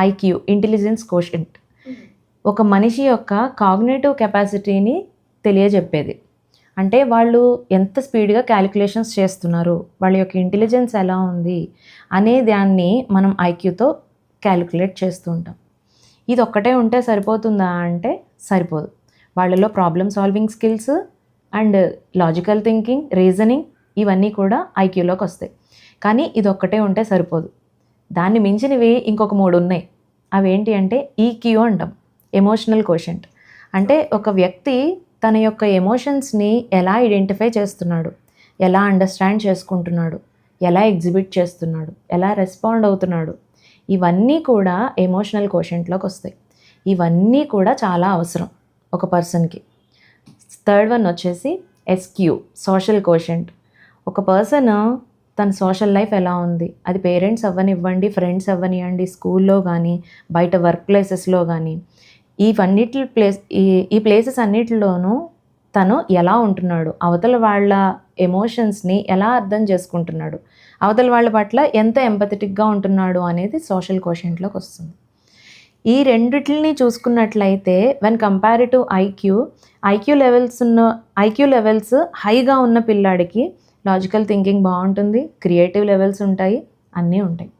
IQ, intelligence quotient, ఒక మనిషి యొక్క కాగ్నేటివ్ కెపాసిటీని తెలియజెప్పేది. అంటే వాళ్ళు ఎంత స్పీడ్గా క్యాలిక్యులేషన్స్ చేస్తున్నారు, వాళ్ళ యొక్క ఇంటెలిజెన్స్ ఎలా ఉంది అనే దాన్ని మనం ఐక్యూతో క్యాలిక్యులేట్ చేస్తూ ఉంటాం. ఇది ఒక్కటే ఉంటే సరిపోతుందా అంటే సరిపోదు. వాళ్ళలో problem solving skills and logical thinking, reasoning ఇవన్నీ కూడా ఐక్యూలోకి వస్తాయి. కానీ ఇది ఒక్కటే ఉంటే సరిపోదు. దాన్ని మించినవి ఇంకొక 3 ఉన్నాయి. అవేంటి అంటే ఈక్యూ అంటాం, ఎమోషనల్ కోషెంట్. అంటే ఒక వ్యక్తి తన యొక్క ఎమోషన్స్ని ఎలా ఐడెంటిఫై చేస్తున్నాడు, ఎలా అండర్స్టాండ్ చేసుకుంటున్నాడు, ఎలా ఎగ్జిబిట్ చేస్తున్నాడు, ఎలా రెస్పాండ్ అవుతున్నాడు, ఇవన్నీ కూడా ఎమోషనల్ కోషెంట్లోకి వస్తాయి. ఇవన్నీ కూడా చాలా అవసరం ఒక పర్సన్కి. థర్డ్ వన్ వచ్చేసి ఎస్క్యూ, సోషల్ కోషెంట్. ఒక పర్సన్ తన సోషల్ లైఫ్ ఎలా ఉంది, అది పేరెంట్స్ అవ్వనివ్వండి, ఫ్రెండ్స్ అవ్వనివ్వండి, స్కూల్లో కానీ బయట వర్క్ ప్లేసెస్లో కానీ, ఈ ప్లేసెస్ అన్నిటిలోనూ తను ఎలా ఉంటున్నాడు, అవతల వాళ్ళ ఎమోషన్స్ని ఎలా అర్థం చేసుకుంటున్నాడు, అవతల వాళ్ళ పట్ల ఎంత ఎంపథెటిక్గా ఉంటున్నాడు అనేది సోషల్ కోషెంట్లోకి వస్తుంది. ఈ రెండిటిని చూసుకున్నట్లయితే వెన్ కంపారిటివ్ ఐక్యూ లెవెల్స్ హైగా ఉన్న పిల్లాడికి లాజికల్ థింకింగ్ బాగుంటుంది, క్రియేటివ్ లెవెల్స్ ఉంటాయి, అన్నీ ఉంటాయి.